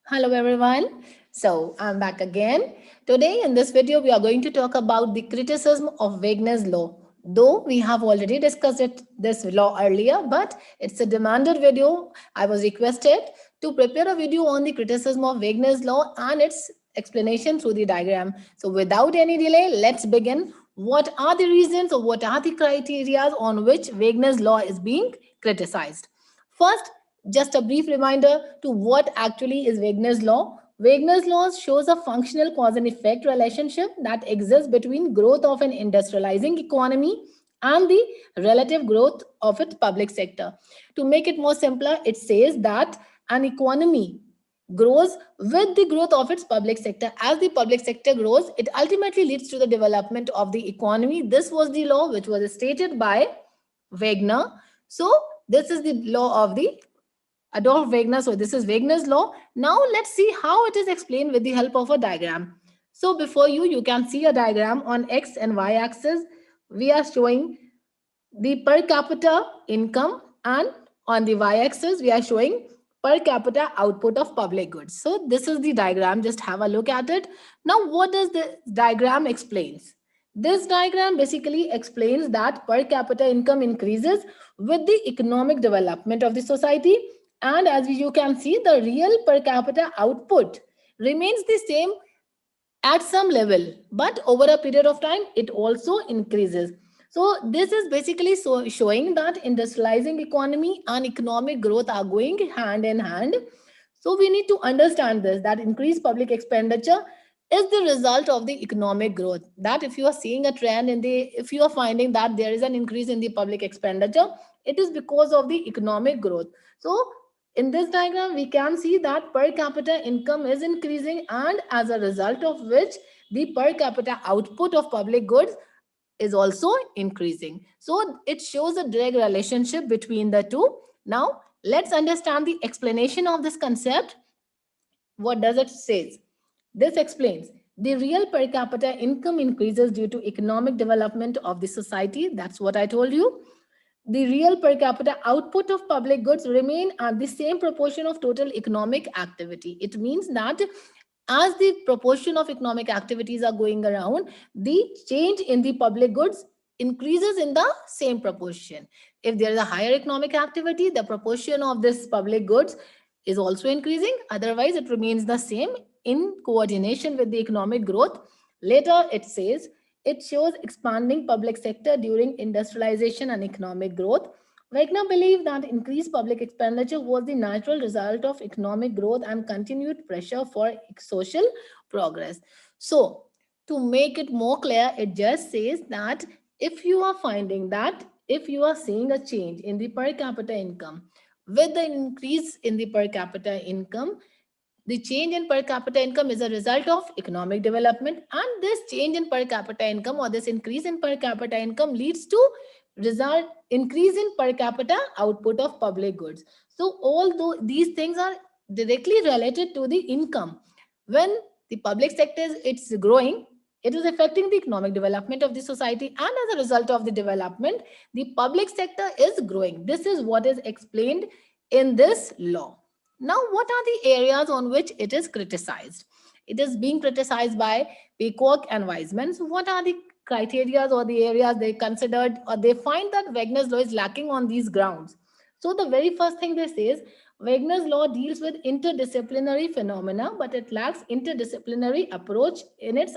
Hello everyone. So I'm back again. Today in this video we are going to talk about the criticism of Wagner's law. Though we have already discussed this law earlier, but it's a demanded video. I was requested to prepare a video on the criticism of Wagner's law and its explanation through the diagram. So without any delay, let's begin. What are the reasons or what are the criteria on which Wagner's law is being criticized? First, just a brief reminder to what actually is Wagner's law. Wagner's law shows a functional cause and effect relationship that exists between growth of an industrializing economy and the relative growth of its public sector. To make it more simpler, it says that an economy grows with the growth of its public sector. As the public sector grows, it ultimately leads to the development of the economy. This was the law which was stated by Wagner. So, this is the law of the Adolf Wagner. So this is Wagner's law. Now let's see how it is explained with the help of a diagram. So before you can see a diagram on X and Y axis. We are showing the per capita income, and on the Y axis, we are showing per capita output of public goods. So this is the diagram. Just have a look at it. Now what does the diagram explains? This diagram basically explains that per capita income increases with the economic development of the society, and as you can see, the real per capita output remains the same at some level, but over a period of time it also increases. So this is basically showing that industrializing economy and economic growth are going hand in hand. So we need to understand this, that increased public expenditure is the result of the economic growth. That if you are seeing a trend in the, if you are finding that there is an increase in the public expenditure, it is because of the economic growth. So in this diagram, we can see that per capita income is increasing, and as a result of which the per capita output of public goods is also increasing. So it shows a direct relationship between the two. Now let's understand the explanation of this concept. What does it say? This explains the real per capita income increases due to economic development of the society. That's what I told you. The real per capita output of public goods remain at the same proportion of total economic activity. It means that as the proportion of economic activities are going around, the change in the public goods increases in the same proportion. If there is a higher economic activity, the proportion of this public goods is also increasing. Otherwise, it remains the same in coordination with the economic growth. Later, it says it shows expanding public sector during industrialization and economic growth. Wagner believed that increased public expenditure was the natural result of economic growth and continued pressure for social progress. So, to make it more clear, it just says that if you are finding that, if you are seeing a change in the per capita income, with the increase in the per capita income, the change in per capita income is a result of economic development, and this change in per capita income or this increase in per capita income leads to result increase in per capita output of public goods. So although these things are directly related to the income, when the public sector is it's growing, it is affecting the economic development of the society, and as a result of the development, the public sector is growing. This is what is explained in this law. Now, what are the areas on which it is criticized? It is being criticized by Peacock and Wiseman. So, what are the criteria or the areas they considered, or they find that Wagner's law is lacking on these grounds? So, the very first thing they say is Wagner's law deals with interdisciplinary phenomena, but it lacks interdisciplinary approach in its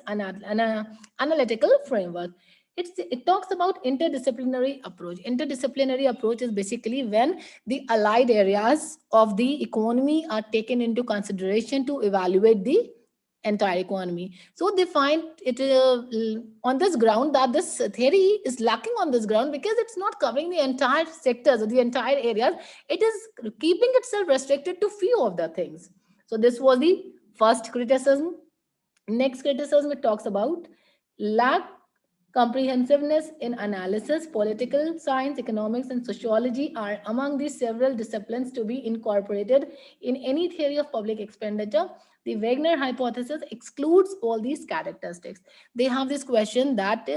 analytical framework. It talks about interdisciplinary approach. Interdisciplinary approach is basically when the allied areas of the economy are taken into consideration to evaluate the entire economy. So they find it on this ground that this theory is lacking on this ground because it's not covering the entire sectors or the entire areas. It is keeping itself restricted to few of the things. So this was the first criticism. Next criticism, it talks about lack comprehensiveness in analysis. Political science, economics, and sociology are among the several disciplines to be incorporated in any theory of public expenditure. The Wagner hypothesis excludes all these characteristics. They have this question that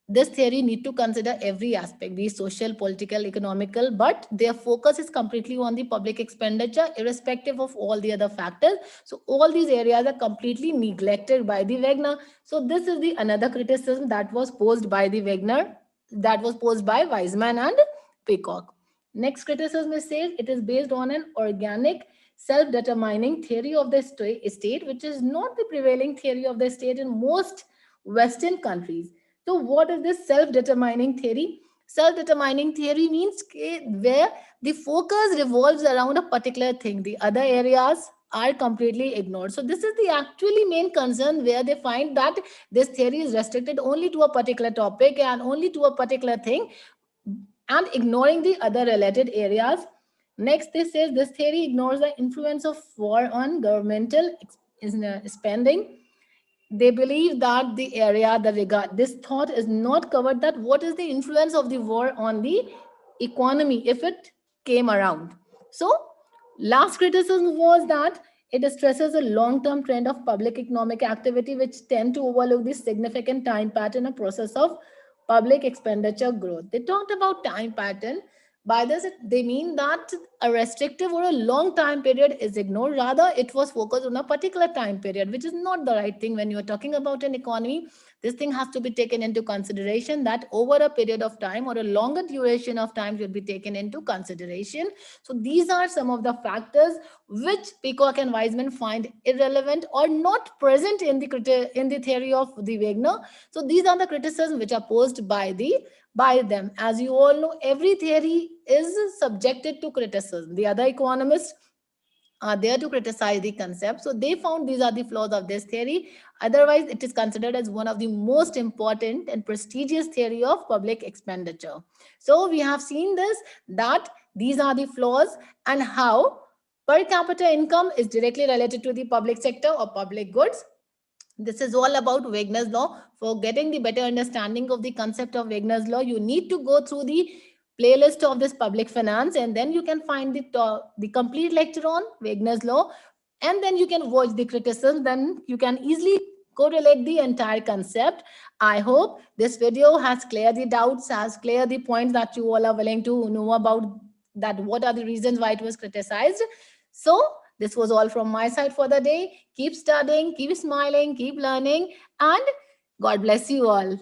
this theory need to consider every aspect, be it social, political, economical, but their focus is completely on the public expenditure, irrespective of all the other factors. So all these areas are completely neglected by the Wagner. So this is the another criticism that was posed by the Wagner, that was posed by Weisman and Peacock. Next criticism is says it is based on an organic, self-determining theory of the state, which is not the prevailing theory of the state in most Western countries. So, what is this self-determining theory? Self-determining theory means where the focus revolves around a particular thing. The other areas are completely ignored. So, this is the actually main concern where they find that this theory is restricted only to a particular topic and only to a particular thing and ignoring the other related areas. Next, this says this theory ignores the influence of war on governmental spending. They believe that the area, the regard, this thought is not covered, that what is the influence of the war on the economy if it came around. So last criticism was that it stresses a long-term trend of public economic activity which tend to overlook the significant time pattern and process of public expenditure growth. They talked about time pattern. By this, they mean that a restrictive or a long time period is ignored. Rather, it was focused on a particular time period, which is not the right thing when you are talking about an economy. This thing has to be taken into consideration, that over a period of time or a longer duration of time should be taken into consideration. So these are some of the factors which Peacock and Weisman find irrelevant or not present in the theory of the Wagner. So these are the criticisms which are posed by them. As you all know, every theory is subjected to criticism. The other economists are there to criticize the concept. So they found these are the flaws of this theory. Otherwise, it is considered as one of the most important and prestigious theory of public expenditure. So we have seen this, that these are the flaws and how per capita income is directly related to the public sector or public goods. This is all about Wagner's law. For getting the better understanding of the concept of Wagner's law, you need to go through the playlist of this public finance, and then you can find the complete lecture on Wagner's law, and then you can watch the criticism. Then you can easily correlate the entire concept. I hope this video has cleared the doubts, has cleared the points that you all are willing to know about, that what are the reasons why it was criticized. So this was all from my side for the day. Keep studying, keep smiling, keep learning, and God bless you all.